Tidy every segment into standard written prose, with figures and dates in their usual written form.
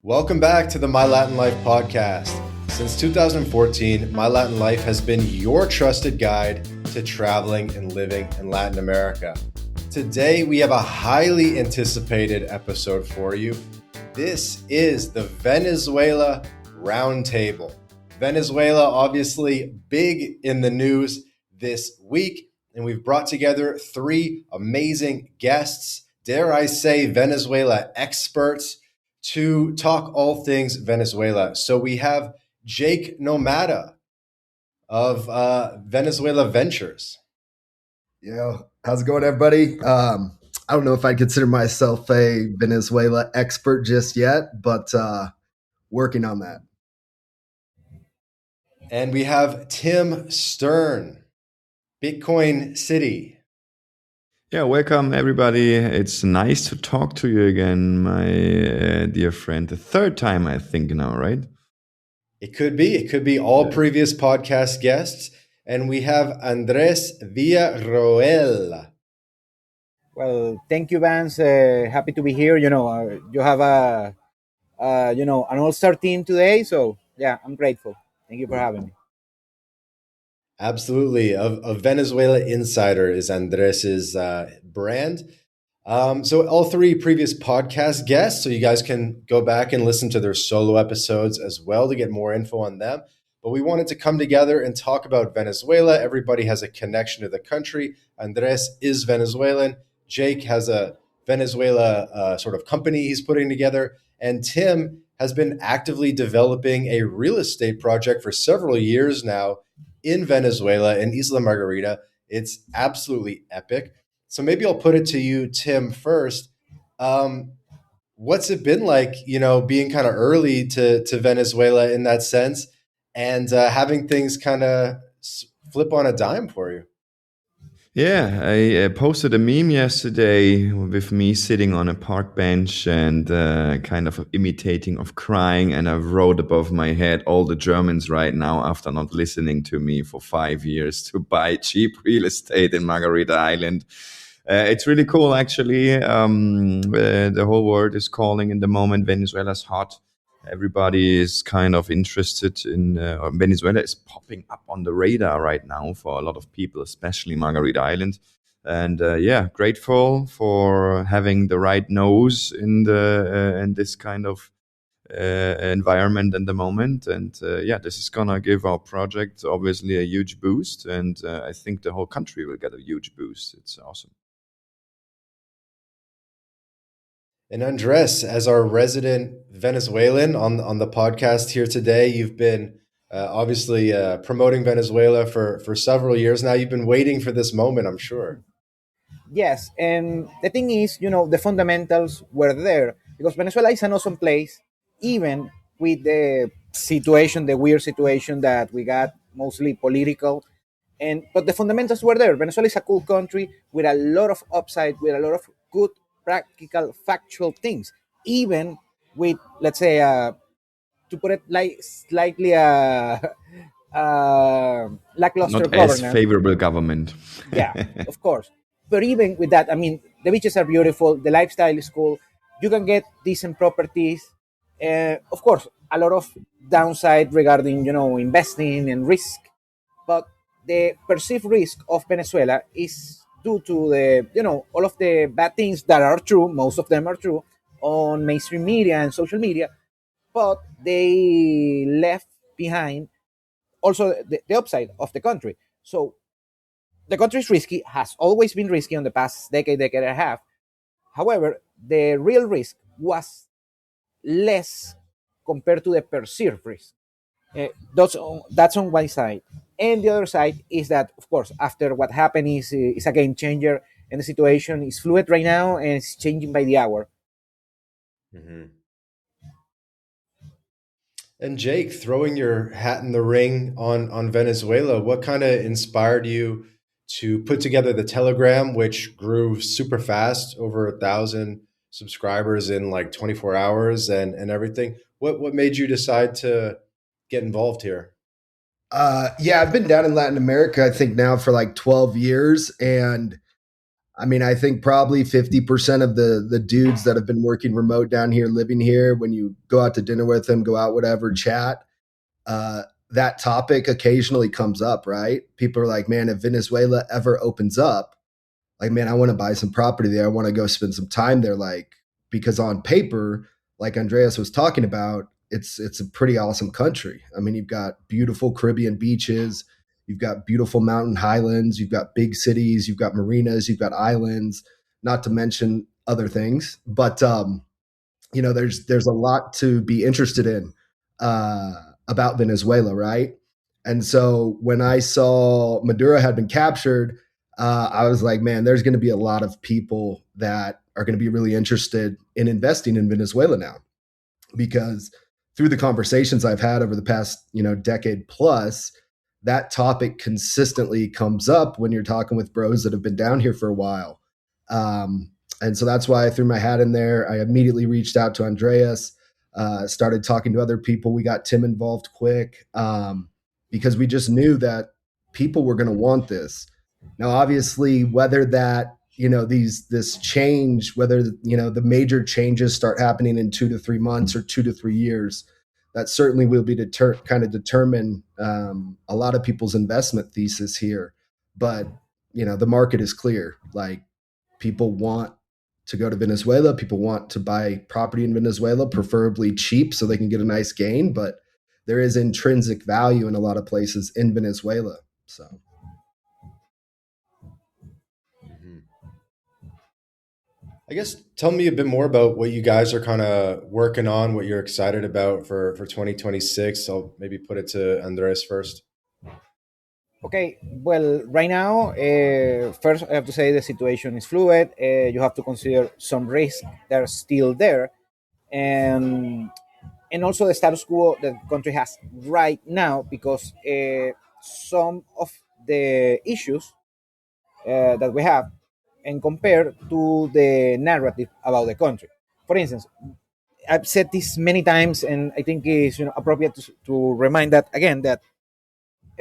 Welcome back to the MyLatinLife podcast. Since 2014, MyLatinLife has been your trusted guide to traveling and living in Latin America. Today, we have a highly anticipated episode for you. This is the Venezuela Roundtable. Venezuela, obviously, big in the news this week, and we've brought together three amazing guests, dare I say, Venezuela experts, to talk all things Venezuela. So we have Jake Nomada of Venezuela Ventures. How's it going, everybody? I don't know if I'd consider myself a Venezuela expert just yet, but working on that. And we have Tim Stern, Bitcoin City. Yeah, welcome everybody. It's nice to talk to you again, my dear friend. The third time, I think now, right? It could be all previous podcast guests. And we have Andres Villarroel. Well, thank you, Vance. Happy to be here. You have an all-star team today. So yeah, I'm grateful. Thank you for having me. Absolutely. A Venezuela Insider is Andres's brand. So all three previous podcast guests, so you guys can go back and listen to their solo episodes as well to get more info on them. But we wanted to come together and talk about Venezuela. Everybody has a connection to the country. Andres is Venezuelan. Jake has a Venezuela sort of company he's putting together. And Tim has been actively developing a real estate project for several years now in Venezuela, in Isla Margarita. It's absolutely epic. So maybe I'll put it to you, Tim, first. What's it been like, being kind of early to Venezuela in that sense and having things kind of flip on a dime for you? Yeah, I posted a meme yesterday with me sitting on a park bench and kind of imitating of crying. And I wrote above my head, all the Germans right now, after not listening to me for 5 years, to buy cheap real estate in Margarita Island. It's really cool, actually. The whole world is calling in the moment. Venezuela's hot. Everybody is kind of interested in Venezuela is popping up on the radar right now for a lot of people, especially Margarita Island. And grateful for having the right nose in this kind of environment in the moment. And this is gonna give our project obviously a huge boost. And I think the whole country will get a huge boost. It's awesome. And Andres, as our resident Venezuelan on the podcast here today, you've been obviously promoting Venezuela for several years now. You've been waiting for this moment, I'm sure. Yes, and the thing is, the fundamentals were there because Venezuela is an awesome place, even with the weird situation that we got, mostly political. But the fundamentals were there. Venezuela is a cool country with a lot of upside, with a lot of good practical, factual things, even with, let's say, to put it like slightly lackluster Not governance. as favorable government. Yeah, of course. But even with that, I mean, the beaches are beautiful. The lifestyle is cool. You can get decent properties. Of course, a lot of downside regarding, investing and risk. But the perceived risk of Venezuela is due to all of the bad things that are true. Most of them are true on mainstream media and social media, but they left behind also the upside of the country. So the country is risky, has always been risky on the past decade and a half. However, the real risk was less compared to the perceived risk. That's on one side. And the other side is that, of course, after what happened is a game changer, and the situation is fluid right now and it's changing by the hour. Mm-hmm. And Jake, throwing your hat in the ring on Venezuela, what kind of inspired you to put together the Telegram, which grew super fast, over 1,000 subscribers in like 24 hours and everything? What made you decide to get involved here? I've been down in Latin America, I think now for like 12 years. And I mean, I think probably 50% of the dudes that have been working remote down here, living here, when you go out to dinner with them, go out, whatever, chat, that topic occasionally comes up, right? People are like, man, if Venezuela ever opens up, like, man, I want to buy some property there. I want to go spend some time there. Like, because on paper, like Andreas was talking about, it's a pretty awesome country. I mean, you've got beautiful Caribbean beaches, you've got beautiful mountain highlands, you've got big cities, you've got marinas, you've got islands, not to mention other things. But there's a lot to be interested in about Venezuela, right? And so when I saw Maduro had been captured, I was like, man, there's going to be a lot of people that are going to be really interested in investing in Venezuela now, because through the conversations I've had over the past, decade plus, that topic consistently comes up when you're talking with bros that have been down here for a while. And so that's why I threw my hat in there. I immediately reached out to Andreas, started talking to other people. We got Tim involved quick, because we just knew that people were going to want this. Now, obviously, whether that, this change, whether, the major changes start happening in 2 to 3 months or 2 to 3 years, that certainly will be kind of determine a lot of people's investment thesis here. But, the market is clear. Like, people want to go to Venezuela. People want to buy property in Venezuela, preferably cheap so they can get a nice gain. But there is intrinsic value in a lot of places in Venezuela. So. I guess tell me a bit more about what you guys are kind of working on, what you're excited about for 2026. I'll maybe put it to Andres first. Okay, well, right now, first I have to say the situation is fluid. You have to consider some risks that are still there, and also the status quo that the country has right now, because some of the issues that we have, and compared to the narrative about the country. For instance, I've said this many times, and I think it's appropriate to remind that again, that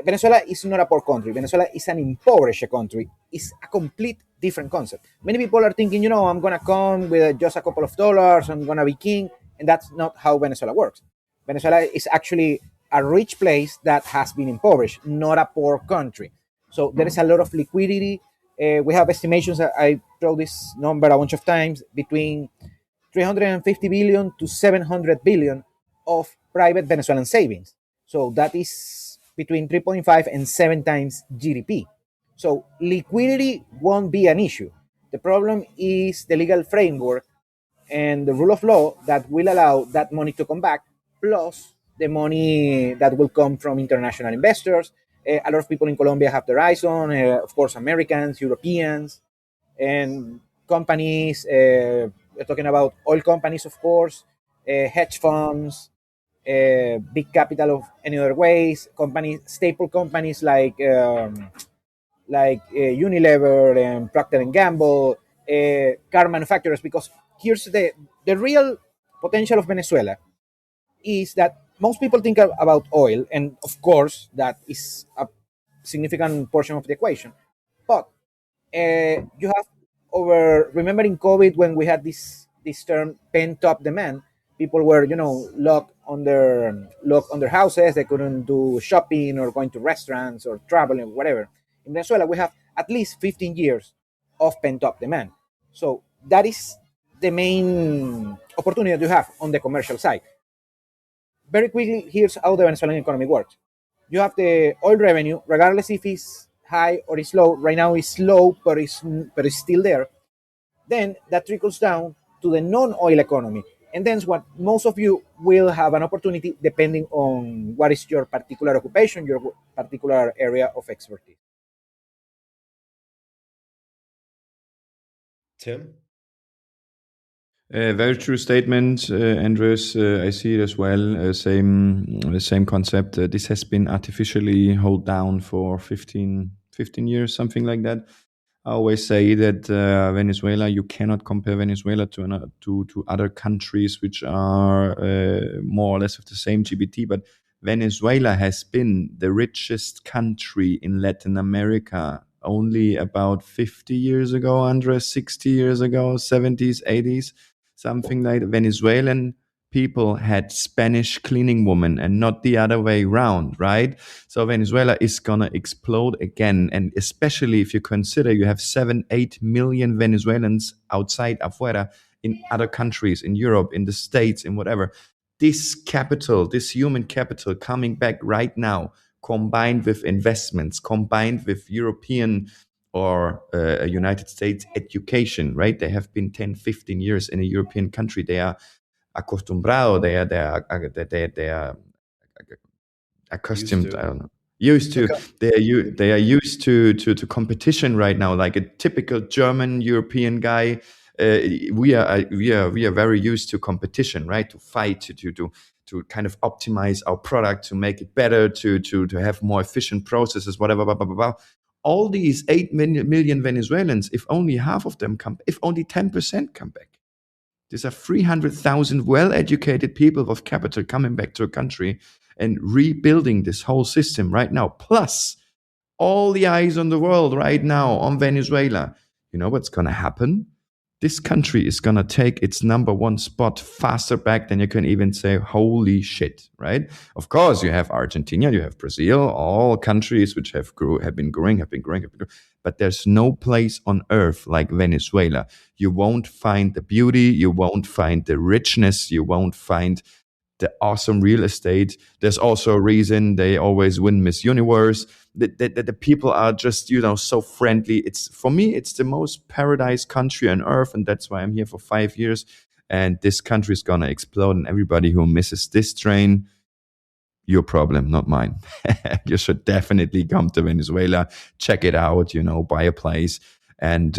Venezuela is not a poor country. Venezuela is an impoverished country. It's a complete different concept. Many people are thinking, I'm going to come with just a couple of dollars, I'm going to be king. And that's not how Venezuela works. Venezuela is actually a rich place that has been impoverished, not a poor country. So there is a lot of liquidity. We have estimations, I throw this number a bunch of times, between 350 billion to 700 billion of private Venezuelan savings. So that is between 3.5 and 7 times GDP. So liquidity won't be an issue. The problem is the legal framework and the rule of law that will allow that money to come back, plus the money that will come from international investors. A lot of people in Colombia have their eyes on, of course, Americans, Europeans, and companies. We're talking about oil companies, of course, hedge funds, big capital of any other ways, companies, staple companies like Unilever and Procter and Gamble, car manufacturers. Because here's the real potential of Venezuela is that most people think about oil, and of course that is a significant portion of the equation. But you have remembering COVID, when we had this term pent up demand, people were locked on their houses. They couldn't do shopping or going to restaurants or traveling, whatever. In Venezuela, we have at least 15 years of pent up demand. So that is the main opportunity that you have on the commercial side. Very quickly, here's how the Venezuelan economy works. You have the oil revenue, regardless if it's high or it's low. Right now it's low, but it's still there. Then that trickles down to the non-oil economy. And then what most of you will have an opportunity depending on what is your particular occupation, your particular area of expertise. Tim? Very true statement, Andres. I see it as well. The same concept. This has been artificially held down for 15 years, something like that. I always say that Venezuela, you cannot compare Venezuela to other countries which are more or less of the same GDP, but Venezuela has been the richest country in Latin America only about 50 years ago, Andres, 60 years ago, 70s, 80s, something like that. Venezuelan people had Spanish cleaning women and not the other way around, right? So Venezuela is going to explode again. And especially if you consider you have 7, 8 million Venezuelans outside, afuera, in other countries, in Europe, in the States, in whatever. This capital, this human capital coming back right now, combined with investments, combined with European or United States education, right? They have been 10, 15 years in a European country. They are acostumbrado, they are Used accustomed, I to. don't know, used to, Okay. they are used to competition right now, like a typical German European guy. We are very used to competition, right? To fight, to kind of optimize our product, to make it better, to have more efficient processes, whatever, blah, blah, blah, blah. All these 8 million Venezuelans, if only half of them come, if only 10% come back, these are 300,000 well educated people of capital coming back to a country and rebuilding this whole system right now. Plus, all the eyes on the world right now on Venezuela. You know what's going to happen? This country is going to take its number one spot faster back than you can even say, holy shit, right? Of course, you have Argentina, you have Brazil, all countries which have been growing. But there's no place on earth like Venezuela. You won't find the beauty, you won't find the richness, you won't find the awesome real estate. There's also a reason they always win Miss Universe. The people are just, so friendly. It's, for me, it's the most paradise country on earth, and that's why I'm here for 5 years. And this country is gonna explode. And everybody who misses this train, your problem, not mine. You should definitely come to Venezuela, check it out, buy a place, and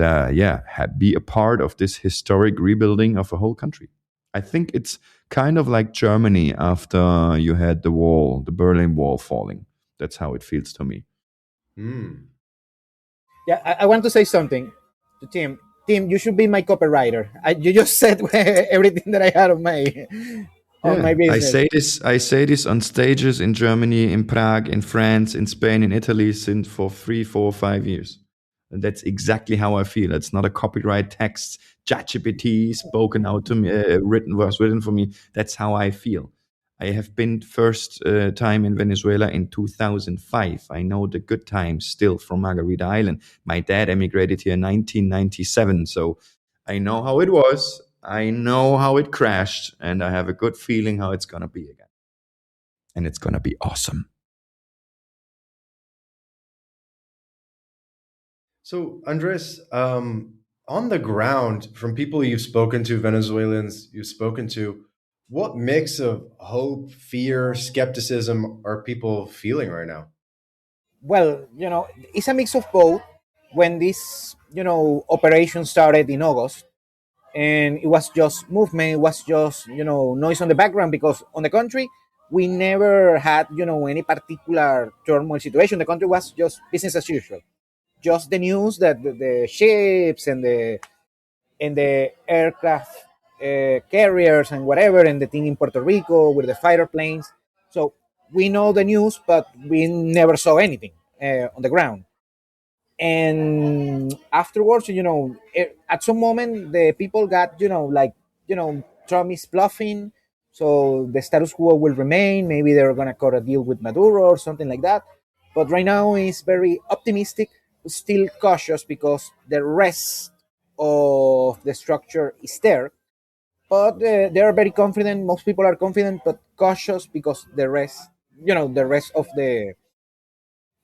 be a part of this historic rebuilding of a whole country. I think it's kind of like Germany after you had the Berlin Wall falling. That's how it feels to me. Hmm. Yeah, I want to say something to Tim. Tim, you should be my copywriter. You just said everything that I had on my Yeah, I business. say this. I say this on stages in Germany, in Prague, in France, in Spain, in Italy, since for 3, 4, 5 years. And that's exactly how I feel. It's not a copyright text, ChatGPT spoken out to me, written for me. That's how I feel. I have been first time in Venezuela in 2005. I know the good times still from Margarita Island. My dad emigrated here in 1997, so I know how it was. I know how it crashed, and I have a good feeling how it's gonna be again. And it's gonna be awesome. So, Andres, on the ground, from people you've spoken to, Venezuelans you've spoken to, what mix of hope, fear, skepticism are people feeling right now? Well, it's a mix of both. When this, operation started in August, and it was just movement, it was just, noise on the background, because on the country, we never had, any particular turmoil situation. The country was just business as usual. Just the news that the ships and the aircraft carriers and whatever, and the thing in Puerto Rico with the fighter planes. So we know the news, but we never saw anything on the ground. And afterwards, at some moment, the people got, like, Trump is bluffing, so the status quo will remain. Maybe they're gonna cut a deal with Maduro or something like that. But right now, it's very optimistic, still cautious, because the rest of the structure is there. But they are very confident. Most people are confident, but cautious, because the rest of the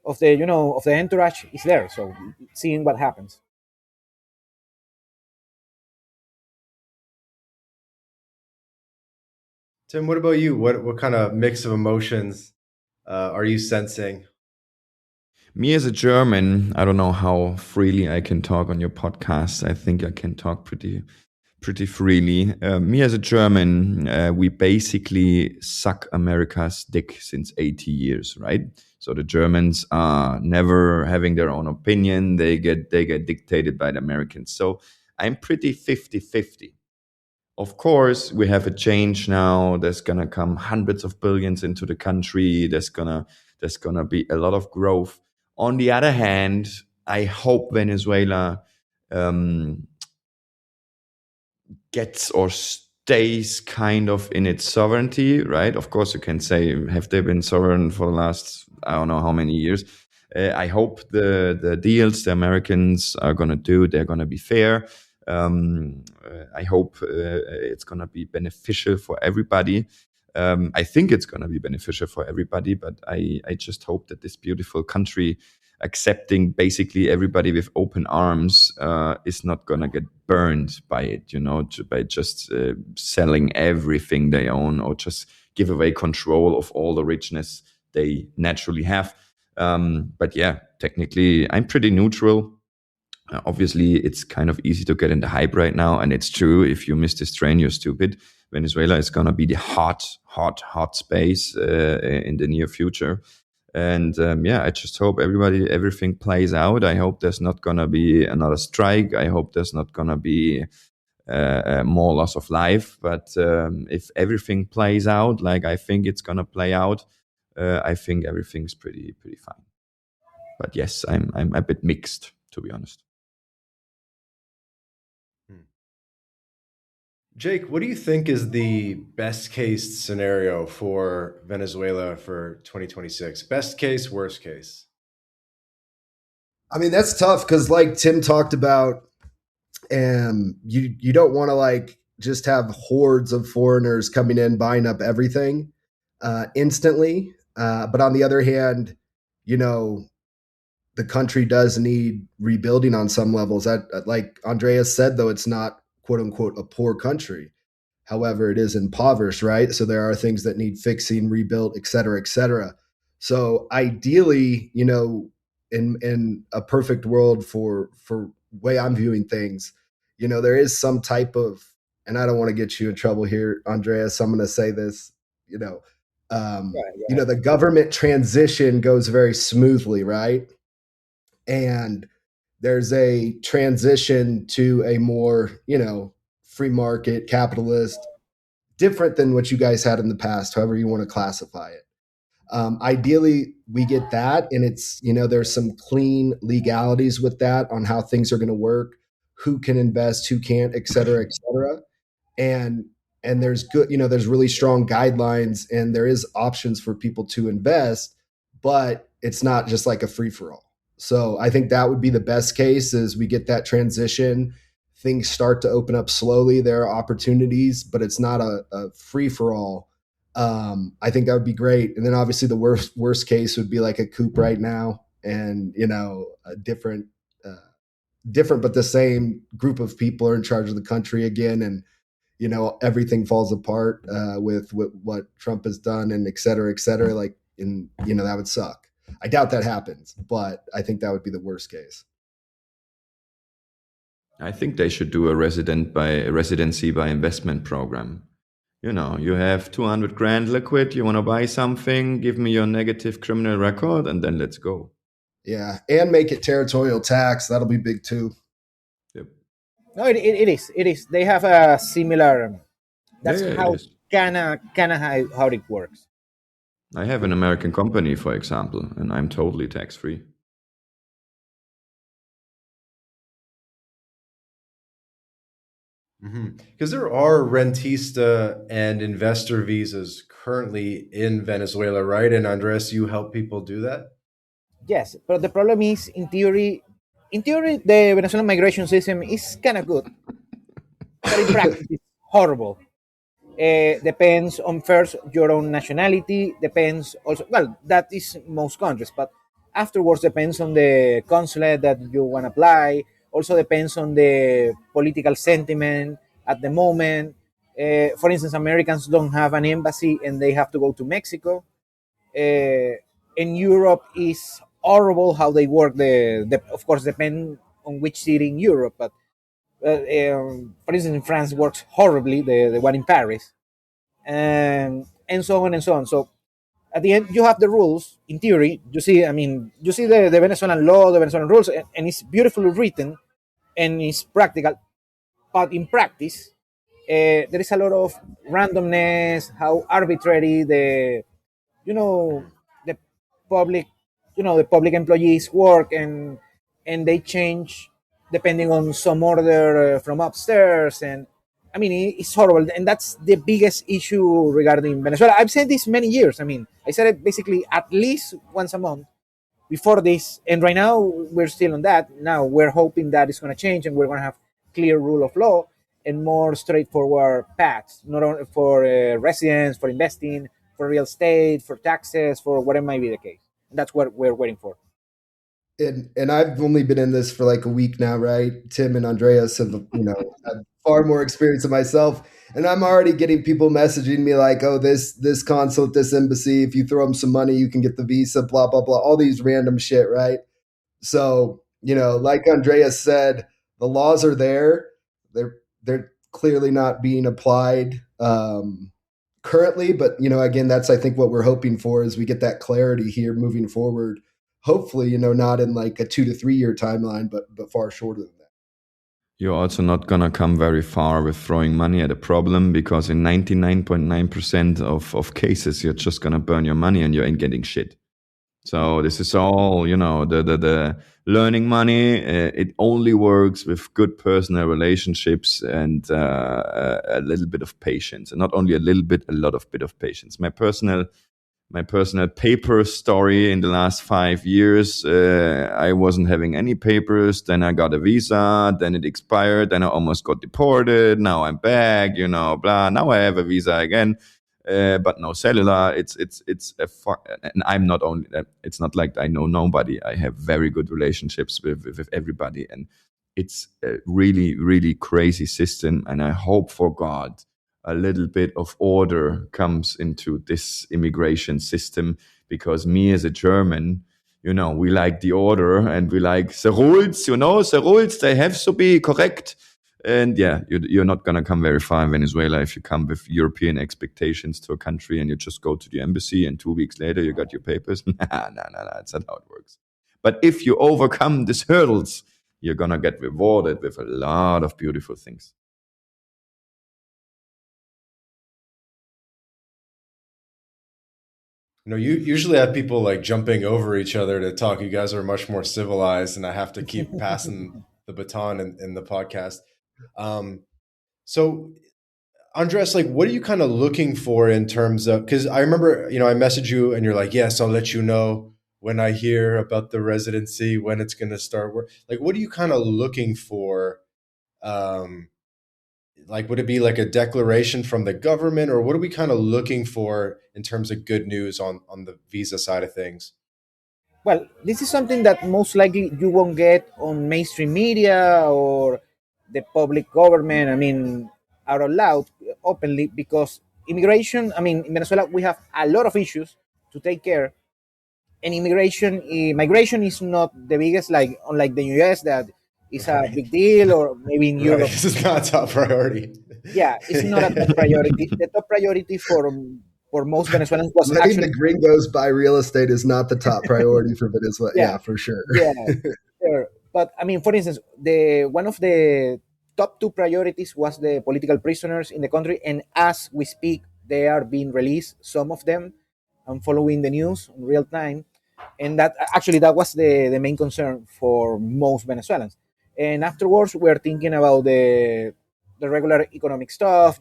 entourage is there. So seeing what happens. Tim, what about you? What kind of mix of emotions are you sensing? Me as a German, I don't know how freely I can talk on your podcast. I think I can talk pretty freely. Me as a German, we basically suck America's dick since 80 years, right? So the Germans are never having their own opinion. They get dictated by the Americans. So I'm pretty 50-50. Of course, we have a change now. There's gonna come hundreds of billions into the country. There's gonna be a lot of growth. On the other hand, I hope Venezuela gets or stays kind of in its sovereignty, right? Of course, you can say, have they been sovereign for the last, I don't know how many years? I hope the deals the Americans are going to do, they're going to be fair. I hope it's going to be beneficial for everybody. I think it's going to be beneficial for everybody, but I just hope that this beautiful country accepting basically everybody with open arms is not going to get burned by it, by just selling everything they own or just give away control of all the richness they naturally have. But yeah, technically, I'm pretty neutral. Obviously, it's kind of easy to get in the hype right now. And it's true. If you miss this train, you're stupid. Venezuela is going to be the hot space in the near future. And I just hope everything plays out. I hope there's not going to be another strike. I hope there's not going to be more loss of life. But if everything plays out like I think it's going to play out, I think everything's pretty fine. But yes, I'm a bit mixed, to be honest. Jake, what do you think is the best case scenario for Venezuela for 2026? Best case, worst case? I mean, that's tough because, like Tim talked about, you don't want to like just have hordes of foreigners coming in buying up everything instantly. But on the other hand, the country does need rebuilding on some levels. That, like Andreas said, though, it's not quote unquote a poor country. However, it is impoverished, right? So there are things that need fixing, rebuilt, et cetera, et cetera. So ideally, in a perfect world for way I'm viewing things, there is some type of, and I don't want to get you in trouble here, Andreas. So I'm going to say this, the government transition goes very smoothly, right? And there's a transition to a more, free market, capitalist, different than what you guys had in the past, however you want to classify it. Ideally, we get that, and it's, there's some clean legalities with that on how things are going to work, who can invest, who can't, et cetera, et cetera. And there's good, there's really strong guidelines, and there is options for people to invest, but it's not just like a free for all. So I think that would be the best case is we get that transition. Things start to open up slowly. There are opportunities, but it's not a free for all. I think that would be great. And then obviously the worst case would be like a coup right now, and a different but the same group of people are in charge of the country again, and everything falls apart with what Trump has done, and et cetera, et cetera. Like, that would suck. I doubt that happens, but I think that would be the worst case. I think they should do a residency by investment program. You have 200 grand liquid, you want to buy something, give me your negative criminal record, and then let's go. Yeah, and make it territorial tax. That'll be big too. Yep. No, it is. They have a similar. That's how how it works. I have an American company, for example, and I'm totally tax-free. Because there are rentista and investor visas currently in Venezuela, right? And Andres, you help people do that? Yes, but the problem is, in theory, the Venezuelan migration system is kind of good, but in practice, it's horrible. Depends on first your own nationality. Depends also, well, that is most countries, but afterwards depends on the consulate that you want to apply. Also depends on the political sentiment at the moment. For instance, Americans don't have an embassy and they have to go to Mexico. In Europe is horrible how they work. The of course depend on which city in Europe, but for instance, in France works horribly. The one in Paris, and so on and so on. So at the end, you have the rules. In theory, you see the Venezuelan law, the Venezuelan rules, and it's beautifully written and it's practical. But in practice, there is a lot of randomness, how arbitrary the public, the public employees work, and and they change depending on some order from upstairs. And I mean, it's horrible, and that's the biggest issue regarding Venezuela. I've said this many years. I mean, I said it basically at least once a month before this, and right now we're still on that. Now we're hoping that it's going to change, and we're going to have clear rule of law and more straightforward paths, not only for residents, for investing, for real estate, for taxes, for whatever might be the case. And that's what we're waiting for. And I've only been in this for like a week now, right? Tim and Andreas have, had far more experience than myself. And I'm already getting people messaging me like, oh, this consulate, this embassy, if you throw them some money, you can get the visa, blah, blah, blah, all these random shit, right? So, like Andreas said, the laws are there. They're clearly not being applied currently. But, again, that's, I think, what we're hoping for is we get that clarity here moving forward. Hopefully, not in like a 2 to 3 year timeline, but far shorter than that. You're also not going to come very far with throwing money at a problem, because in 99.9% of cases, you're just going to burn your money and you ain't getting shit. So this is all, the learning money. It only works with good personal relationships and a little bit of patience. And not only a little bit, a lot of bit of patience. My personal paper story in the last 5 years, I wasn't having any papers. Then I got a visa. Then it expired. Then I almost got deported. Now I'm back, blah. Now I have a visa again, but no cellular. And I'm not only that. It's not like I know nobody. I have very good relationships with everybody. And it's a really, really crazy system. And I hope for God a little bit of order comes into this immigration system, because me as a German, we like the order and we like the rules, the rules, they have to be correct. And yeah, you're not going to come very far in Venezuela if you come with European expectations to a country and you just go to the embassy and 2 weeks later you got your papers. Nah, that's not how it works. But if you overcome these hurdles, you're going to get rewarded with a lot of beautiful things. You usually have people like jumping over each other to talk. You guys are much more civilized, and I have to keep passing the baton in the podcast. So, Andres, like, what are you kind of looking for in terms of? Because I remember, I messaged you, and you're like, "Yes, I'll let you know when I hear about the residency, when it's going to start." Like, what are you kind of looking for? Like, would it be like a declaration from the government, or what are we kind of looking for in terms of good news on the visa side of things? Well, this is something that most likely you won't get on mainstream media or the public government, I mean, out loud, openly, because immigration, I mean, in Venezuela, we have a lot of issues to take care. And migration is not the biggest, like, unlike the US, that is a big deal, or maybe in Europe. This is not a top priority. Yeah, it's not a top priority. The top priority for most Venezuelans was letting actually the gringos buy real estate is not the top priority for Venezuela. Yeah, for sure. Yeah, sure. But I mean, for instance, one of the top two priorities was the political prisoners in the country, and as we speak, they are being released. Some of them. I'm following the news in real time, and that was the main concern for most Venezuelans. And afterwards, we're thinking about the regular economic stuff,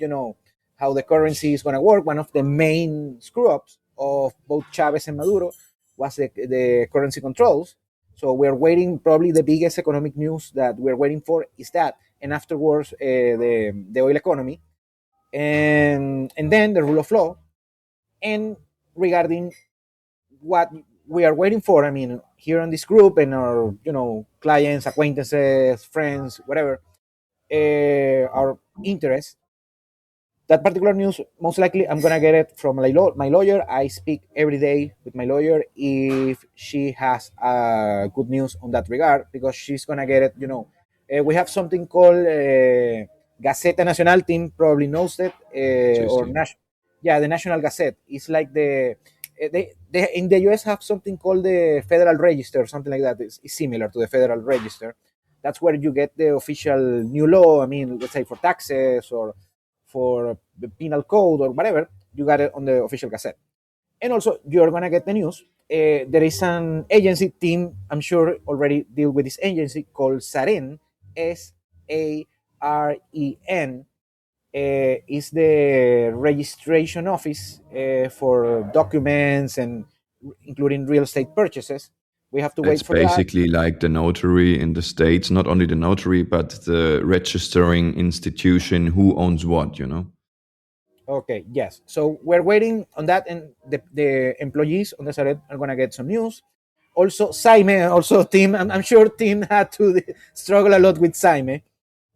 how the currency is going to work. One of the main screw-ups of both Chavez and Maduro was the currency controls. So we're waiting, probably the biggest economic news that we're waiting for is that. And afterwards, the oil economy. And then the rule of law. And regarding what we are waiting for, I mean, here on this group and our, clients, acquaintances, friends, whatever, our interests, that particular news, most likely I'm gonna get it from my lawyer. I speak every day with my lawyer if she has good news on that regard, because she's gonna get it. We have something called Gaceta Nacional. Team probably knows that, the National Gazette. It's like they in the US have something called the Federal Register, something like that. It's similar to the Federal Register. That's where you get the official new law. I mean, let's say for taxes or for the penal code or whatever, you got it on the official Gazette. And also, you're going to get the news there is an agency team, I'm sure already deal with this agency called SAREN, SAREN, is the registration office for documents and including real estate purchases. We have to It's wait for that. basically like the notary in the States, not only the notary, but the registering institution who owns what, you know? Okay, yes. So we're waiting on that, and the employees on the Saret are going to get some news. Also, Saime, also Tim, I'm sure Tim had to struggle a lot with Saime.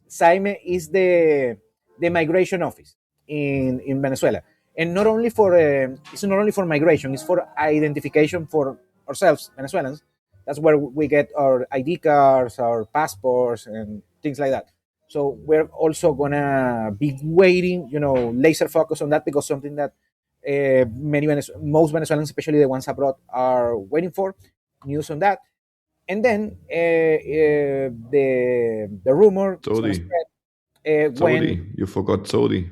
Saime is the migration office in Venezuela, and not only for it's not only for migration, it's for identification for ourselves, Venezuelans. That's where we get our ID cards, our passports, and things like that. So we're also gonna be waiting, laser focus on that, because something that most Venezuelans, especially the ones abroad, are waiting for news on that. And then the rumor is going to Saudi. spread when Saudi. You forgot Saudi.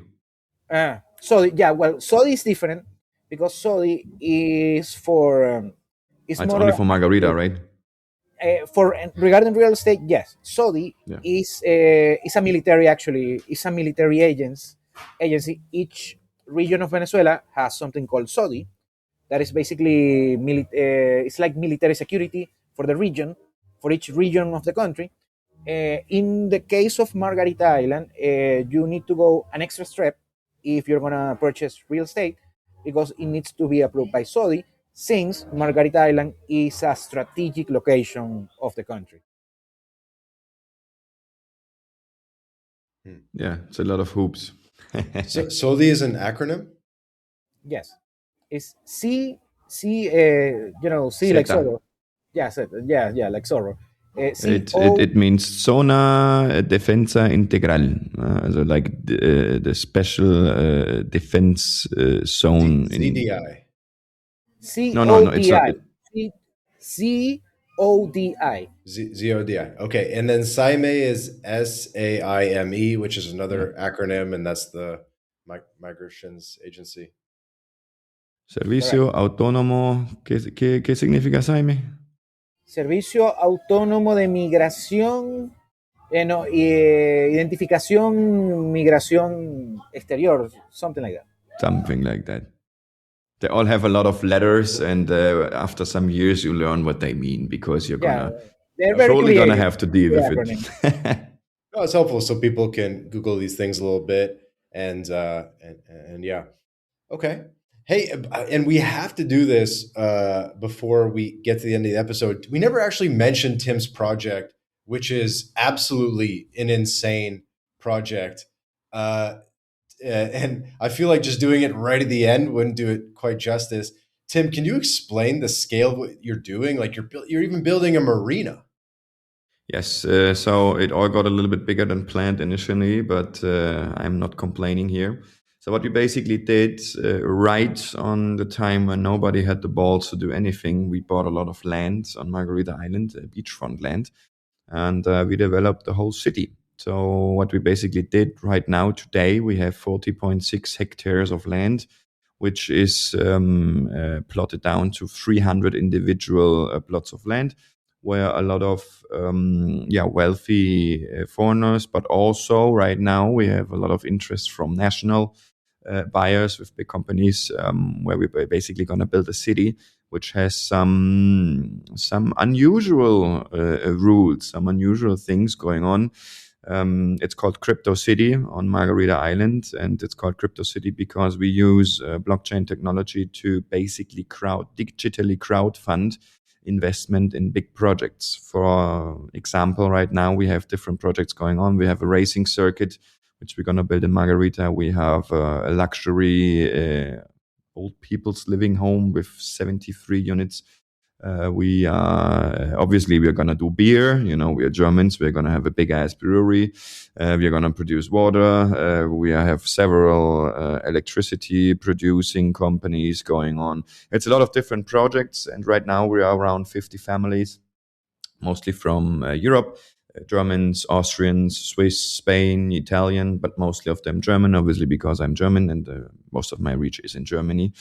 Saudi. Yeah, well, Saudi is different because Saudi is for it's It's more only for Margarita, right? for regarding real estate. Yes, Saudi Yeah. is a military, actually. It's a military agency. Each region of Venezuela has something called Saudi. That is basically it's like military security for the region, for each region of the country. In the case of Margarita Island, you need to go an extra step if you're gonna purchase real estate, because it needs to be approved by Saudi, since Margarita Island is a strategic location of the country. Yeah, it's a lot of hoops. So SODI is an acronym? Yes, it's C like Zeta. Zorro. Yeah, yeah, like Zorro. It means Zona Defensa Integral, so like the special defense zone. ZDI. No, it's not. CODI. ZODI. Okay. And then SAIME is SAIME, which is another acronym, and that's the Migrations Agency. Servicio Autónomo. ¿Qué significa SAIME? Servicio Autónomo de Migración, identificación, migración exterior, something like that. Something like that. They all have a lot of letters, and after some years, you learn what they mean, because you're probably gonna have to deal with it. No, it's helpful so people can Google these things a little bit, and yeah, okay. Hey, and we have to do this before we get to the end of the episode. We never actually mentioned Tim's project, which is absolutely an insane project. And I feel like just doing it right at the end wouldn't do it quite justice. Tim, can you explain the scale of what you're doing? Like you're even building a marina. Yes, so it all got a little bit bigger than planned initially, but I'm not complaining here. So what we basically did, right on the time when nobody had the balls to do anything, we bought a lot of land on Margarita Island, beachfront land, and we developed the whole city. So what we basically did right now, today, we have 40.6 hectares of land, which is plotted down to 300 individual plots of land, where a lot of wealthy foreigners, but also right now we have a lot of interest from national buyers with big companies, where we're basically going to build a city which has some unusual rules, some unusual things going on. It's called Crypto City on Margarita Island, and it's called Crypto City because we use blockchain technology to basically digitally crowdfund investment in big projects. For example, right now we have different projects going on. We have a racing circuit, which we're going to build in Margarita. We have a luxury old people's living home with 73 units. We are going to do beer. We are Germans. We're going to have a big ass brewery. We're going to produce water. We have several electricity producing companies going on. It's a lot of different projects. And right now we are around 50 families, mostly from Europe. Germans, Austrians, Swiss, Spain, Italian, but mostly of them German, obviously because I'm German and most of my reach is in Germany.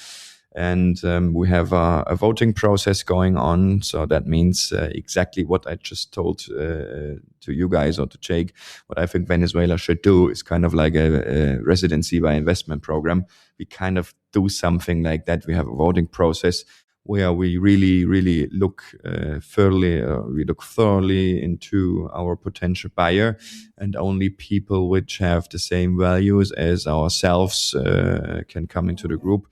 And we have a voting process going on. So that means exactly what I just told to you guys or to Jake. What I think Venezuela should do is kind of like a residency by investment program. We kind of do something like that. We have a voting process where we really look thoroughly into our potential buyer, and only people which have the same values as ourselves can come into the group.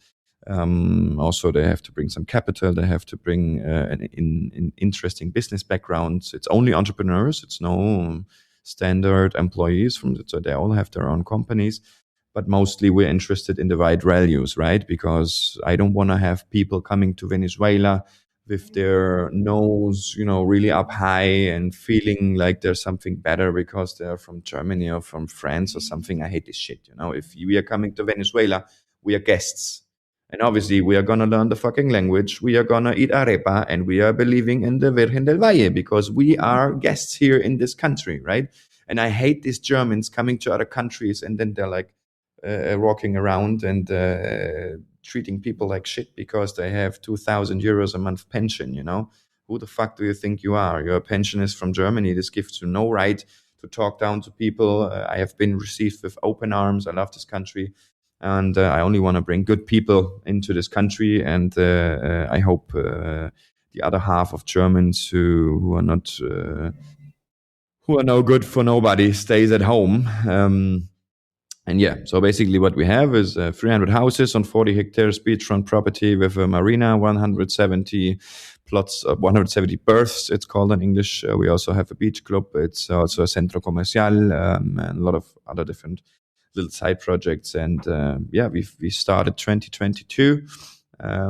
Also, they have to bring some capital. They have to bring an interesting business backgrounds. It's only entrepreneurs. It's no standard employees so they all have their own companies. But mostly we're interested in the right values, right? Because I don't want to have people coming to Venezuela with their nose, really up high and feeling like there's something better because they're from Germany or from France or something. I hate this shit. If we are coming to Venezuela, we are guests. And obviously, we are going to learn the fucking language. We are going to eat arepa, and we are believing in the Virgen del Valle because we are guests here in this country, right? And I hate these Germans coming to other countries and then they're like walking around and treating people like shit because they have 2,000 euros a month pension, Who the fuck do you think you are? You're a pensionist from Germany. This gives you no right to talk down to people. I have been received with open arms. I love this country. And I only want to bring good people into this country. And I hope the other half of Germans who are not who are no good for nobody stays at home. And yeah, so basically what we have is 300 houses on 40 hectares beachfront property with a marina, 170 plots, 170 berths, it's called in English. We also have a beach club. It's also a centro comercial and a lot of other different little side projects. And we started 2022.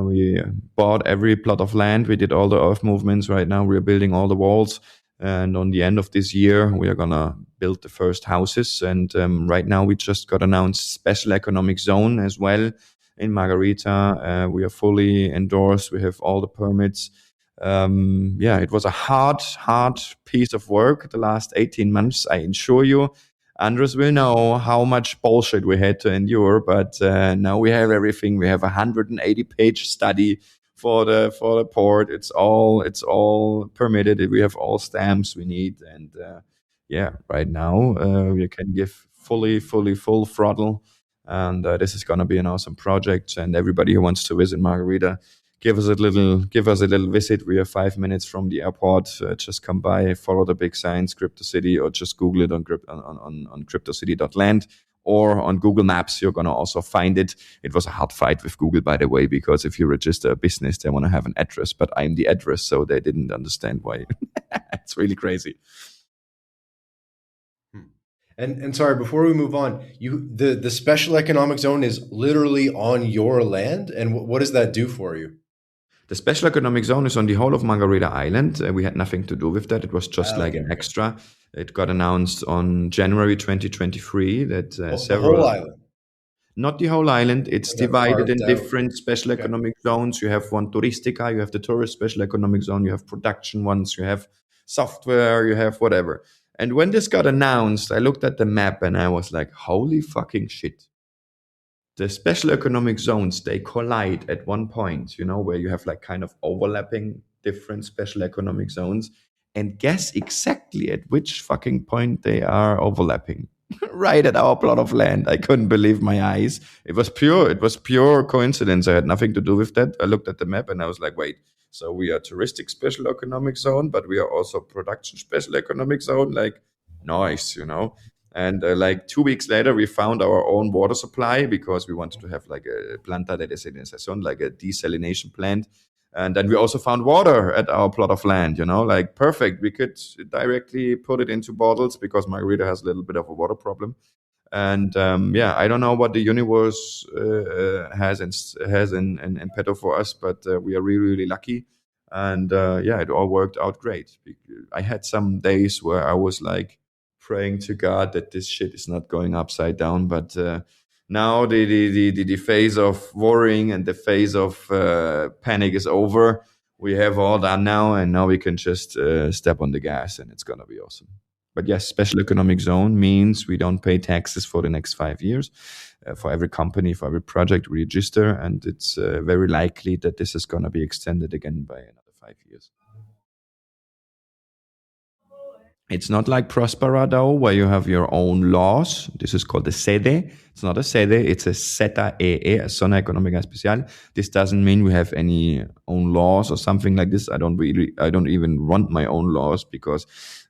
We bought every plot of land. We did all the earth movements. Right now we're building all the walls. And on the end of this year, we are going to build the first houses. And right now we just got announced special economic zone as well in Margarita. We are fully endorsed. We have all the permits. It was a hard piece of work the last 18 months. I assure you, Andres will know how much bullshit we had to endure, but now we have everything. We have a 180-page study for the port. It's all permitted. We have all stamps we need, and right now we can give full throttle. And this is going to be an awesome project. And everybody who wants to visit Margarita, give us a little visit. We are 5 minutes from the airport. Just come by, follow the big signs, Crypto City, or just Google it on cryptocity.land or on Google Maps. You're going to also find it. It was a hard fight with Google, by the way, because if you register a business, they want to have an address, but I'm the address, so they didn't understand why. It's really crazy. And sorry, before we move on, the special economic zone is literally on your land, and what does that do for you? The special economic zone is on the whole of Margarita Island. We had nothing to do with that. It was just an extra. It got announced on January 2023 that the whole island. Not the whole island. It's divided in different special economic zones. You have one touristica, you have the tourist special economic zone, you have production ones, you have software, you have whatever. And when this got announced, I looked at the map and I was like, holy fucking shit. The special economic zones, they collide at one point, where you have like kind of overlapping different special economic zones. And guess exactly at which fucking point they are overlapping. Right at our plot of land. I couldn't believe my eyes. It was pure coincidence. I had nothing to do with that. I looked at the map and I was like, wait, so we are touristic special economic zone, but we are also production special economic zone. Like, nice, And like 2 weeks later, we found our own water supply because we wanted to have like a planta de desalinización, like a desalination plant. And then we also found water at our plot of land, like perfect. We could directly put it into bottles because Margarita has a little bit of a water problem. And I don't know what the universe has in petto for us, but we are really lucky. And it all worked out great. I had some days where I was like praying to God that this shit is not going upside down, but now the phase of worrying and the phase of panic is over. We have all done now, and now we can just step on the gas, and it's gonna be awesome. But yes, special economic zone means we don't pay taxes for the next 5 years. For every company, for every project we register, and it's very likely that this is going to be extended again by another 5 years. It's not like Prospera, though, where you have your own laws. This is called the sede. It's not a sede, it's a ZEE, a Zona Económica Especial. This doesn't mean we have any own laws or something like this. I don't even want my own laws, because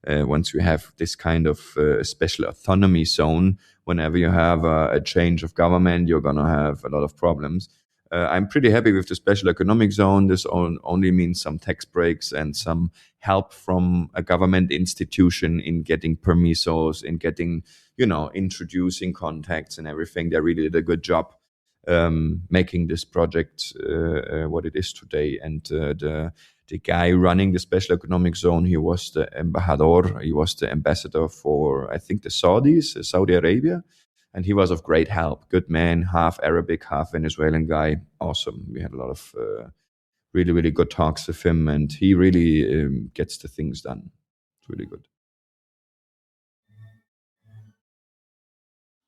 once you have this kind of special autonomy zone, whenever you have a change of government, you're going to have a lot of problems. I'm pretty happy with the special economic zone. This only means some tax breaks and some help from a government institution in getting permisos, in getting, introducing contacts and everything. They really did a good job making this project what it is today. And the guy running the special economic zone, he was the embajador. He was the ambassador for, I think, the Saudis, Saudi Arabia. And he was of great help. Good man, half Arabic, half Venezuelan guy. Awesome. We had a lot of really, really good talks with him, and he really gets the things done. It's really good.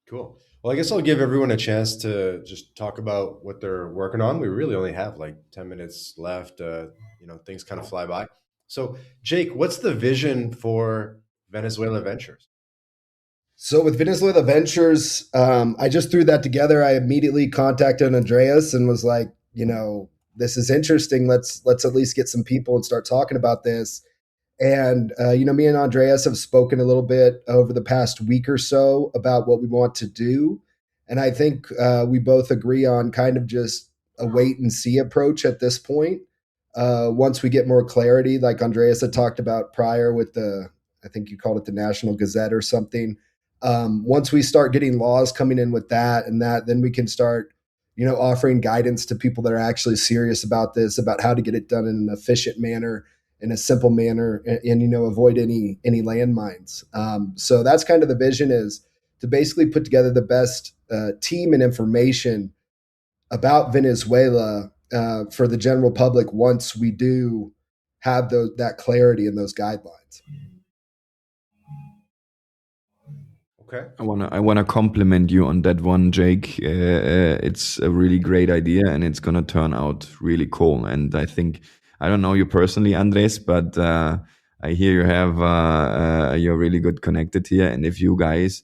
Cool. Well, I guess I'll give everyone a chance to just talk about what they're working on. We really only have like 10 minutes left. Things kind of fly by. So, Jake, what's the vision for Venezuela Ventures? So with Venezuela Ventures, I just threw that together. I immediately contacted Andreas and was like, this is interesting. Let's at least get some people and start talking about this. And me and Andreas have spoken a little bit over the past week or so about what we want to do, and I think we both agree on kind of just a wait and see approach at this point. Once we get more clarity, like Andreas had talked about prior with I think you called it the National Gazette or something. Once we start getting laws coming in with that, then we can start, offering guidance to people that are actually serious about this, about how to get it done in an efficient manner, in a simple manner, and avoid any landmines. So that's kind of the vision, is to basically put together the best team and information about Venezuela for the general public once we do have that clarity and those guidelines. Okay. I wanna compliment you on that one, Jake. It's a really great idea, and it's gonna turn out really cool. And I think, I don't know you personally, Andres, but I hear you have you're really good connected here. And if you guys,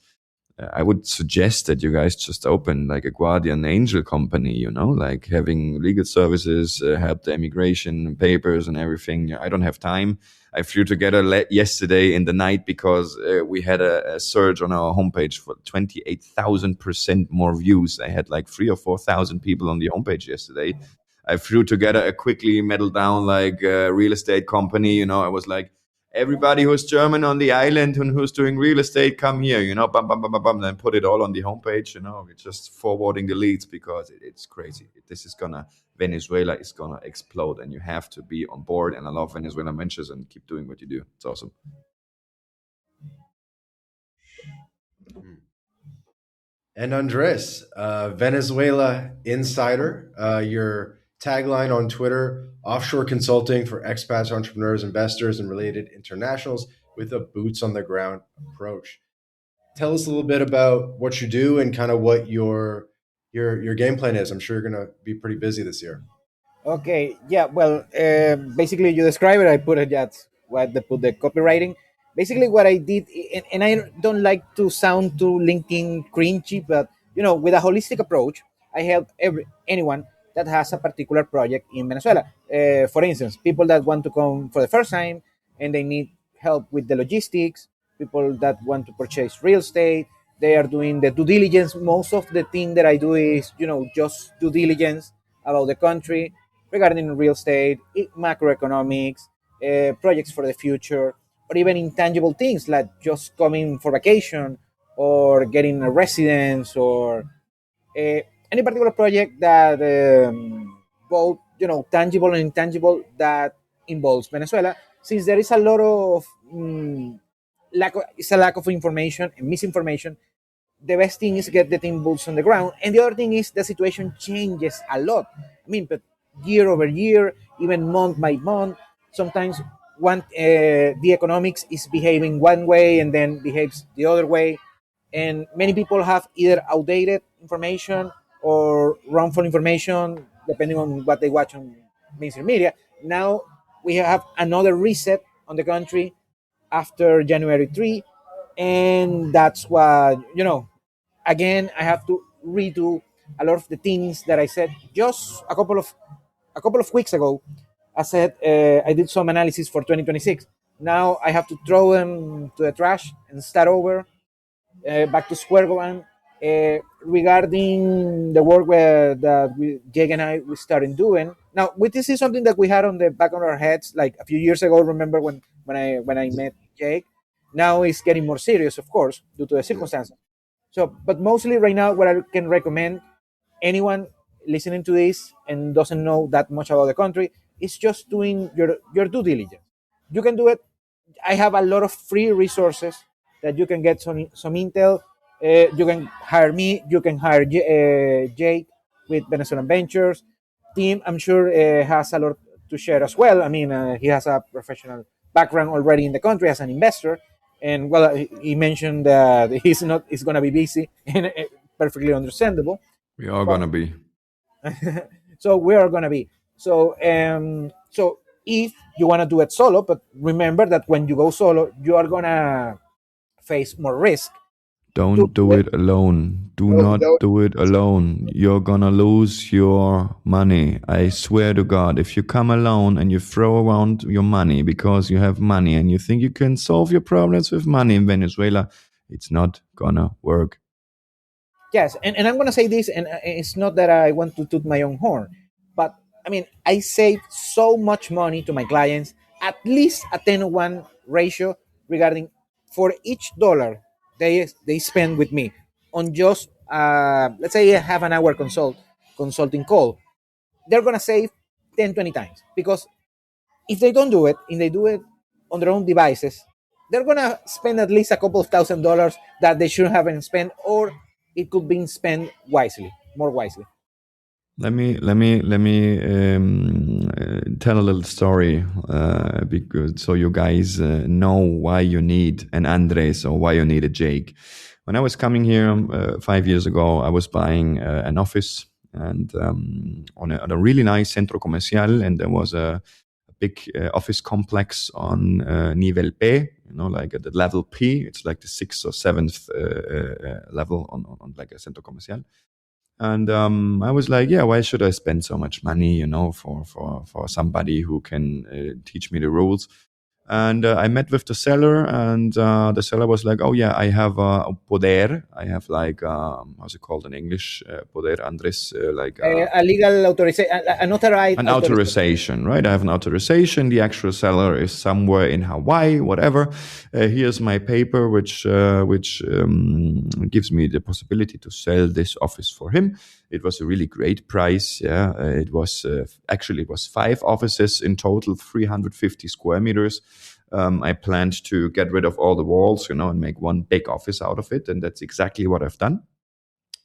I would suggest that you guys just open like a guardian angel company, like having legal services, help the immigration papers and everything. I don't have time. I flew together yesterday in the night because we had a surge on our homepage for 28,000% more views. I had like 3,000 or 4,000 people on the homepage yesterday. I flew together a quickly meddled down like real estate company. I was like, everybody who's German on the island and who's doing real estate, come here, bum, bum, bum, bum, bum, then put it all on the homepage, we're just forwarding the leads because it's crazy. Venezuela is gonna explode, and you have to be on board. And I love Venezuela Ventures, and keep doing what you do. It's awesome. And Andres, Venezuela Insider, your tagline on Twitter: offshore consulting for expats, entrepreneurs, investors, and related internationals with a boots on the ground approach. Tell us a little bit about what you do and kind of what your game plan is. I'm sure you're going to be pretty busy this year. Okay, yeah, well, basically you describe it. I put it, that's what they put the copywriting. Basically, what I did, and I don't like to sound too LinkedIn cringy, but with a holistic approach, I help anyone that has a particular project in Venezuela. For instance, people that want to come for the first time and they need help with the logistics, people that want to purchase real estate, they are doing the due diligence. Most of the thing that I do is, just due diligence about the country regarding real estate, macroeconomics, projects for the future, or even intangible things like just coming for vacation or getting a residence, or any particular project that both tangible and intangible, that involves Venezuela. Since there is a lot of lack of information and misinformation, the best thing is get the team boots on the ground. And the other thing is the situation changes a lot. But year over year, even month by month, sometimes the economics is behaving one way and then behaves the other way, and many people have either outdated information or wrongful information depending on what they watch on mainstream media. Now we have another reset on the country after January 3, and that's what, again, I have to redo a lot of the things that I said just a couple of weeks ago. I said I did some analysis for 2026. Now I have to throw them to the trash and start over, back to square one. Regarding the work Jake and I we started doing. Now, this is something that we had on the back of our heads like a few years ago. Remember when I met Jake? Now it's getting more serious, of course, due to the circumstances. So, but mostly right now, what I can recommend anyone listening to this and doesn't know that much about the country is just doing your due diligence. You can do it. I have a lot of free resources that you can get some intel. You can hire me. You can hire Jake with Venezuelan Ventures. Tim, I'm sure, has a lot to share as well. I mean, he has a professional background already in the country as an investor, and well, he mentioned that he's going to be busy, and perfectly understandable. We are But gonna be. so we are gonna be so if you want to do it solo, but remember that when you go solo, you are gonna face more risk to Don't do do it. it alone. Do No, not do it alone. You're gonna lose your money. I swear to God, if you come alone and you throw around your money because you have money and you think you can solve your problems with money in Venezuela, it's not gonna work. Yes, and I'm gonna say this, and it's not that I want to toot my own horn, but I mean, I save so much money to my clients, at least a 10-1 ratio regarding for each dollar they spend with me on just, let's say, a half an hour consulting call. They're gonna save 10, 20 times, because if they don't do it, and they do it on their own devices, they're gonna spend at least a couple of $1,000 that they shouldn't have spent, or it could be spent wisely, more wisely. Let me tell a little story, because so you guys know why you need an Andres or why you need a Jake. When I was coming here 5 years ago, I was buying an office and on a really nice centro comercial, and there was a big office complex on nivel P, like at the level P. It's like the sixth or seventh level on like a centro comercial. And I was like, yeah, why should I spend so much money, for somebody who can teach me the rules? And I met with the seller, and the seller was like, oh, yeah, I have a poder. I have like, how's it called in English? Poder, Andres, like A legal authorization, an authorized an authorization. authorization, right? I have an authorization. The actual seller is somewhere in Hawaii, whatever. Here's my paper, which gives me the possibility to sell this office for him. It was a really great price. Yeah, it was actually it was 5 offices in total, 350 square meters. I planned to get rid of all the walls, and make one big office out of it, and that's exactly what I've done.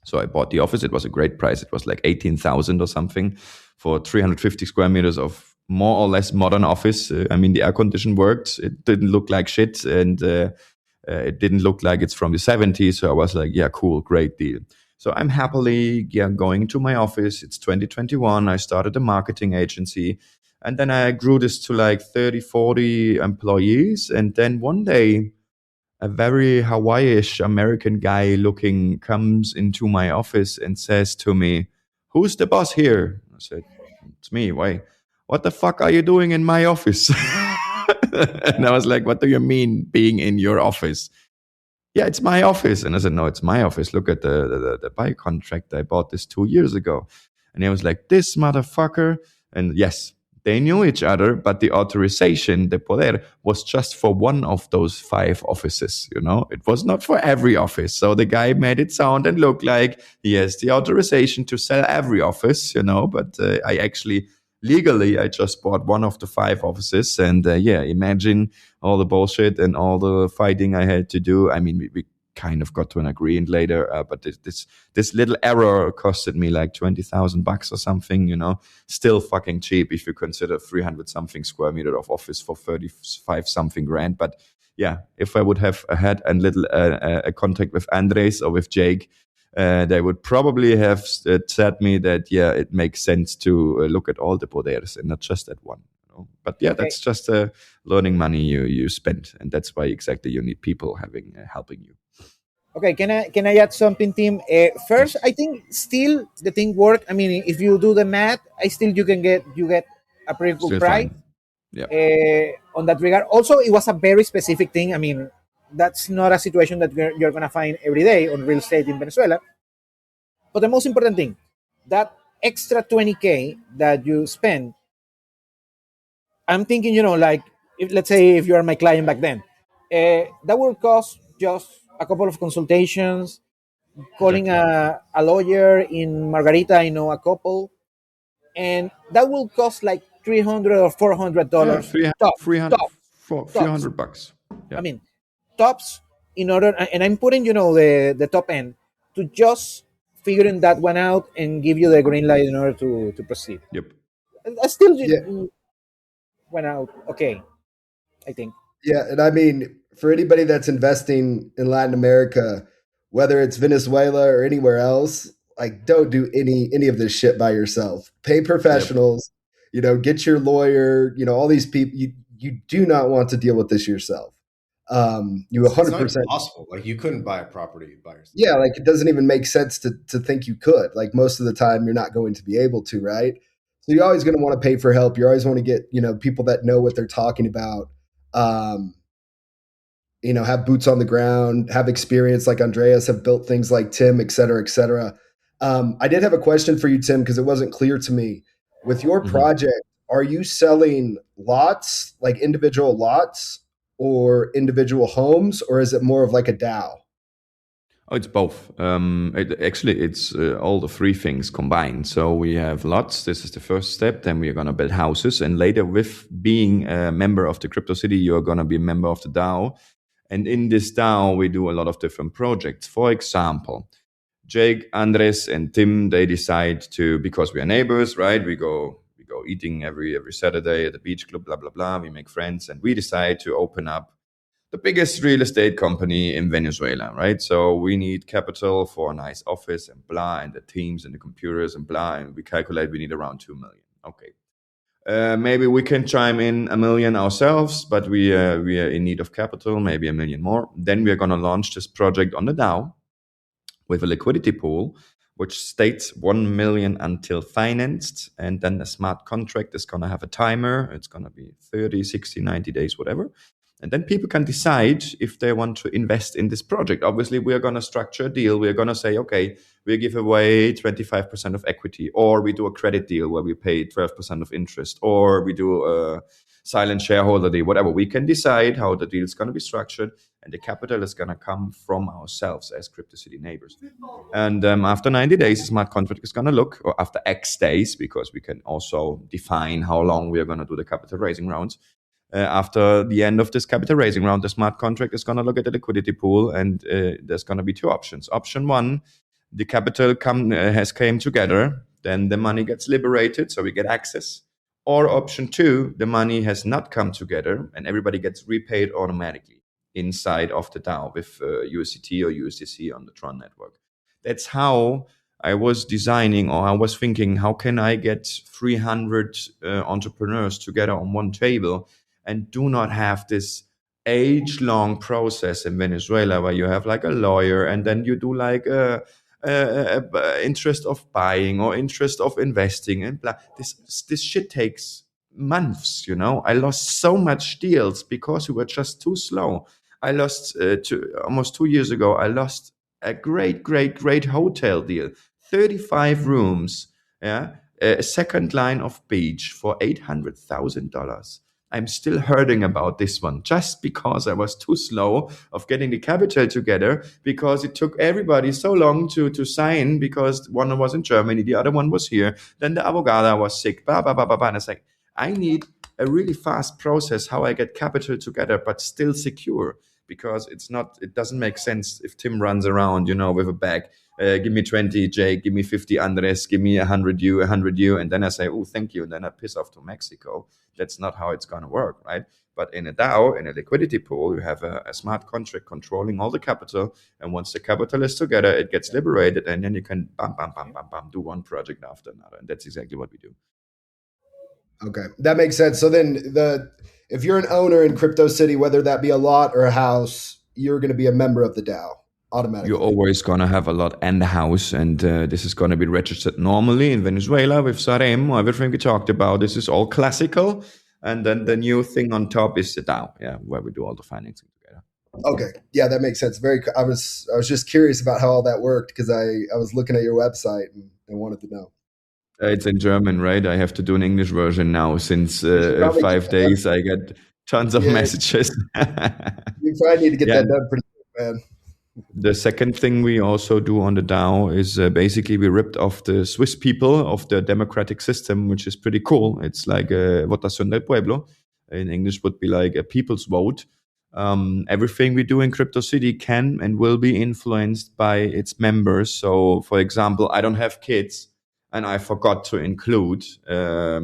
So I bought the office. It was a great price. It was like 18,000 or something for 350 square meters of more or less modern office. I mean, the air condition worked. It didn't look like shit, and it didn't look like it's from the 70s. So I was like, yeah, cool, great deal. So I'm happily going to my office. It's 2021. I started a marketing agency. And then I grew this to like 30, 40 employees. And then one day, a very Hawaii-ish American guy looking comes into my office and says to me, "Who's the boss here?" I said, "It's me. Why? What the fuck are you doing in my office?" And I was like, "What do you mean being in your office?" "Yeah, it's my office." And I said, "No, it's my office. Look at the buy contract. I bought this 2 years ago." And he was like, "This motherfucker." And yes, they knew each other, but the authorization, the poder, was just for one of those 5 offices. It was not for every office. So the guy made it sound and look like he has the authorization to sell every office. But I actually legally I just bought one of the 5 offices, and imagine all the bullshit and all the fighting I had to do. I mean, we kind of got to an agreement later. But this little error costed me like $20,000 or something. Still fucking cheap if you consider 300 something square meter of office for 35 something grand. But yeah, if I would have had a contact with Andres or with Jake, they would probably have said me that, yeah, it makes sense to look at all the poderes and not just at one. But yeah, that's just learning money you spend, and that's why exactly you need people helping you. Okay, can I add something, Tim? First, I think still the thing work. I mean, if you do the math, you get a pretty good Still price. fine. Yeah. On that regard. Also, it was a very specific thing. I mean, that's not a situation that you're gonna find every day on real estate in Venezuela. But the most important thing, that extra 20K that you spend, I'm thinking, like, let's say if you are my client back then, that will cost just a couple of consultations, calling a lawyer in Margarita. I know a couple, and that will cost like $300 or $400 tops. $300 Yeah. I mean, tops in order, and I'm putting the top end to just figuring that one out and give you the green light in order to proceed. Yep. I still Yeah. went out okay, I think. Yeah, and I mean, for anybody that's investing in Latin America, whether it's Venezuela or anywhere else, like don't do any of this shit by yourself. Pay professionals, get your lawyer, all these people. You do not want to deal with this yourself. You It's 100%. not possible. Like you couldn't buy a property by yourself. Yeah, like it doesn't even make sense to think you could. Like most of the time, you're not going to be able to, right? So you're always going to want to pay for help. You always want to get people that know what they're talking about. Have boots on the ground, have experience like Andreas, have built things like Tim, et cetera, et cetera. I did have a question for you, Tim, because it wasn't clear to me. With your project, are you selling lots, like individual lots, or individual homes, or is it more of like a DAO? Oh, it's both. It's all the three things combined. So we have lots. This is the first step. Then we are going to build houses. And later, with being a member of the Crypto City, you're going to be a member of the DAO. And in this DAO, we do a lot of different projects. For example, Jake, Andres, and Tim, they decide to, because we are neighbors, right? We go eating every Saturday at the beach club, blah, blah, blah. We make friends. And we decide to open up the biggest real estate company in Venezuela, right? So we need capital for a nice office and blah, and the teams and the computers and blah, and we calculate we need around 2 million. Okay. Maybe we can chime in 1 million ourselves, but we are in need of capital, maybe 1 million more. Then we are going to launch this project on the DAO with a liquidity pool, which states 1 million until financed. And then the smart contract is going to have a timer. It's going to be 30, 60, 90 days, whatever. And then people can decide if they want to invest in this project. Obviously, we are going to structure a deal. We are going to say, okay, we give away 25% of equity, or we do a credit deal where we pay 12% of interest, or we do a silent shareholder deal, whatever. We can decide how the deal is going to be structured, and the capital is going to come from ourselves as Crypto City neighbors. And after 90 days, the smart contract is going to look, or after X days, because we can also define how long we are going to do the capital raising rounds. After the end of this capital raising round, the smart contract is going to look at the liquidity pool, and there's going to be two options. Option one, the capital came together, then the money gets liberated, so we get access. Or option two, the money has not come together, and everybody gets repaid automatically inside of the DAO with USDT or USDC on the Tron network. That's how I was designing, or I was thinking, how can I get 300 entrepreneurs together on one table and do not have this age-long process in Venezuela where you have like a lawyer and then you do like a interest of buying or interest of investing and blah. This shit takes months, I lost so much deals because we were just too slow. I lost almost 2 years ago. I lost a great hotel deal, 35 rooms, a second line of beach for $800,000. I'm still hurting about this one just because I was too slow of getting the capital together, because it took everybody so long to sign, because one was in Germany, the other one was here. Then the abogada was sick, blah, blah, blah, blah, blah. And it's like, I need a really fast process how I get capital together, but still secure. because it doesn't make sense if Tim runs around, with a bag. Give me 20, Jake, give me 50, Andres, give me 100 you, 100 you. And then I say, oh, thank you. And then I piss off to Mexico. That's not how it's going to work, right? But in a DAO, in a liquidity pool, you have a smart contract controlling all the capital. And once the capital is together, it gets liberated. And then you can do one project after another. And that's exactly what we do. Okay, that makes sense. So then if you're an owner in Crypto City, whether that be a lot or a house, you're going to be a member of the DAO automatically. You're always going to have a lot and a house, and this is going to be registered normally in Venezuela with Sarem or everything we talked about. This is all classical, and then the new thing on top is the DAO, where we do all the financing together. Okay, yeah, that makes sense. I was just curious about how all that worked because I was looking at your website and wanted to know. It's in German, right? I have to do an English version now since 5 days. I get tons of messages. You probably need to get that done pretty quick, man. The second thing we also do on the DAO is basically we ripped off the Swiss people of the democratic system, which is pretty cool. It's like a votación del pueblo. In English would be like a people's vote. Everything we do in Crypto City can and will be influenced by its members. So, for example, I don't have kids and I forgot to include a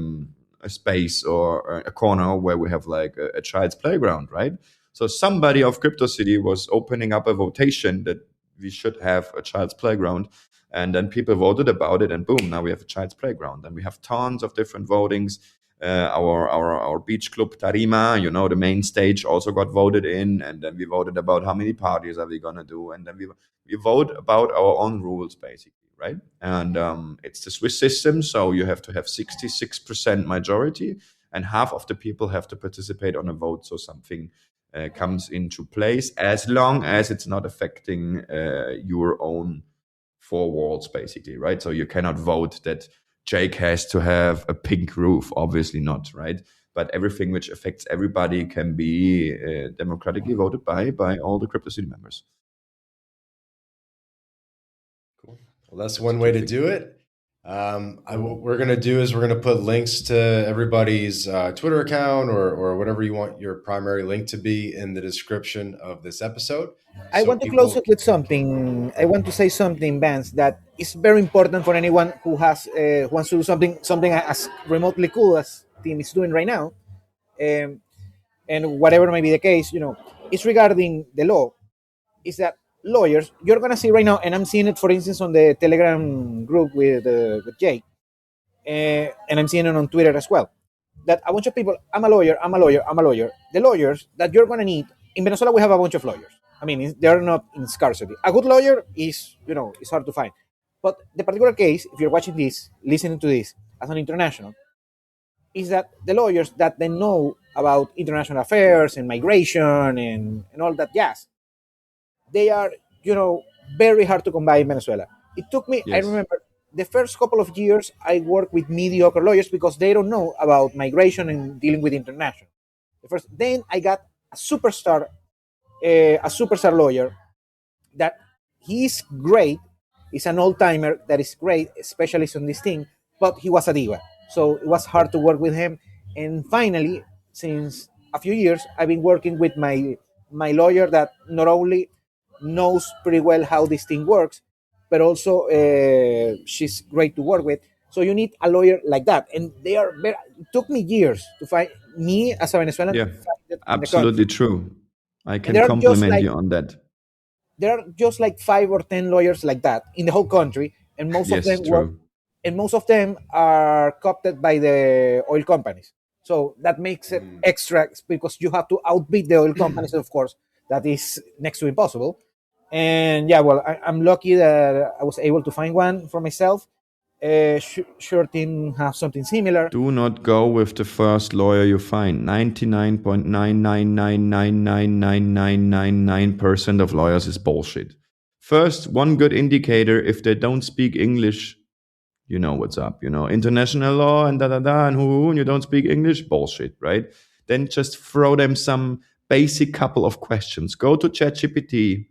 space or a corner where we have like a child's playground, right? So somebody of Crypto City was opening up a votation that we should have a child's playground. And then people voted about it and boom, now we have a child's playground. And we have tons of different votings. Our beach club Tarima, the main stage also got voted in. And then we voted about how many parties are we going to do. And then we vote about our own rules, basically, right? And it's the Swiss system. So you have to have 66% majority and half of the people have to participate on a vote. So something comes into place as long as it's not affecting your own four walls, basically, right? So you cannot vote that Jake has to have a pink roof, obviously not, right? But everything which affects everybody can be democratically voted by all the Crypto City members. Cool. Well, that's one way to do it. What we're going to do is we're going to put links to everybody's Twitter account or whatever you want your primary link to be in the description of this episode. I want to close it with something. I want to say something, Vance, that is very important for anyone who has wants to do something as remotely cool as Tim is doing right now, and whatever may be the case, it's regarding the law. Is that lawyers, you're going to see right now, and I'm seeing it, for instance, on the Telegram group with Jake, and I'm seeing it on Twitter as well, that a bunch of people, I'm a lawyer. The lawyers that you're going to need, in Venezuela, we have a bunch of lawyers. I mean, they're not in scarcity. A good lawyer is, it's hard to find. But the particular case, if you're watching this, listening to this as an international, is that the lawyers that they know about international affairs and migration and all that jazz, they are, very hard to come by in Venezuela. It took me, I remember, the first couple of years, I worked with mediocre lawyers because they don't know about migration and dealing with international. Then I got a superstar lawyer that he's great. He's an old-timer that is great, specialist on this thing, but he was a diva. So it was hard to work with him. And finally, since a few years, I've been working with my lawyer that not only knows pretty well how this thing works, but also she's great to work with. So you need a lawyer like that. And they are very, it took me years to find me as a Venezuelan. Yeah, absolutely true. I can compliment you on that. There are just like 5 or 10 lawyers like that in the whole country, and most of them work, and most of them are co-opted by the oil companies. So that makes it extra because you have to outbid the oil companies, of course. That is next to impossible. And I'm lucky that I was able to find one for myself. Sure, Tim have something similar. Do not go with the first lawyer you find. 99.999999999% of lawyers is bullshit. First, one good indicator, if they don't speak English, you know what's up. International law and and you don't speak English, bullshit, right? Then just throw them some basic couple of questions. Go to ChatGPT.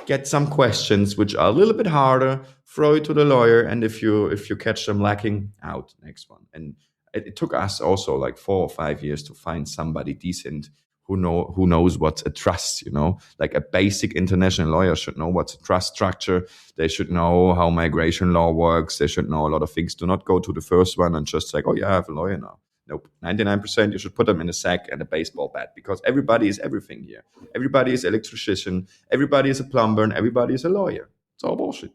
Get some questions which are a little bit harder, throw it to the lawyer, and if you catch them lacking, out, next one. And it took us also like 4 or 5 years to find somebody decent who knows what's a trust, like a basic international lawyer should know what's a trust structure. They should know how migration law works. They should know a lot of things. Do not go to the first one and just like, oh yeah, I have a lawyer now. Nope. 99%, you should put them in a sack and a baseball bat, because everybody is everything here. Everybody is an electrician. Everybody is a plumber, and everybody is a lawyer. It's all bullshit.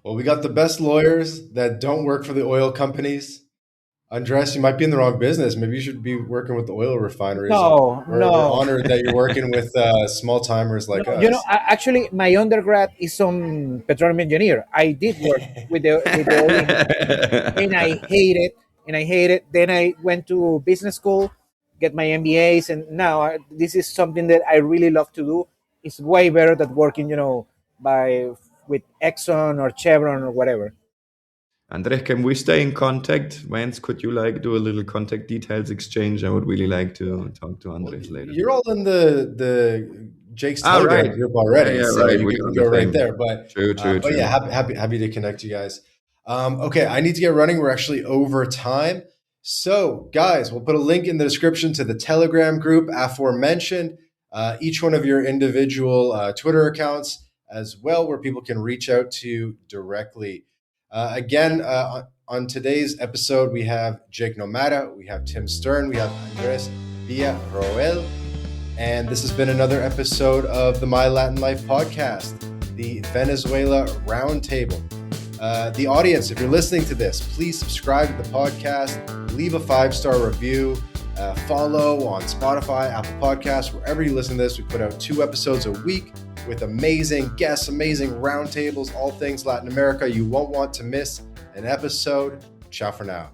Well, we got the best lawyers that don't work for the oil companies. Andres, you might be in the wrong business. Maybe you should be working with the oil refineries. We're honored that you're working with small timers like us. Actually, my undergrad is on petroleum engineer. I did work with the oil, and I hate it. Then I went to business school, get my MBAs, and now this is something that I really love to do. It's way better than working, with Exxon or Chevron or whatever. Andres, can we stay in contact? Vance, could you do a little contact details exchange? I would really like to talk to Andres later. You're all in the Jake's Telegram group already, so right. You can go right there. But true. But yeah, happy to connect you guys. Okay, I need to get running. We're actually over time. So guys, we'll put a link in the description to the Telegram group aforementioned. Each one of your individual Twitter accounts as well, where people can reach out to you directly. Again, on today's episode, we have Jake Nomada, we have Tim Stern, we have Andres Villarroel, and this has been another episode of the MyLatinLife podcast, the Venezuela Roundtable. The audience, if you're listening to this, please subscribe to the podcast, leave a 5-star review, follow on Spotify, Apple Podcasts, wherever you listen to this. We put out 2 episodes a week with amazing guests, amazing roundtables, all things Latin America. You won't want to miss an episode. Ciao for now.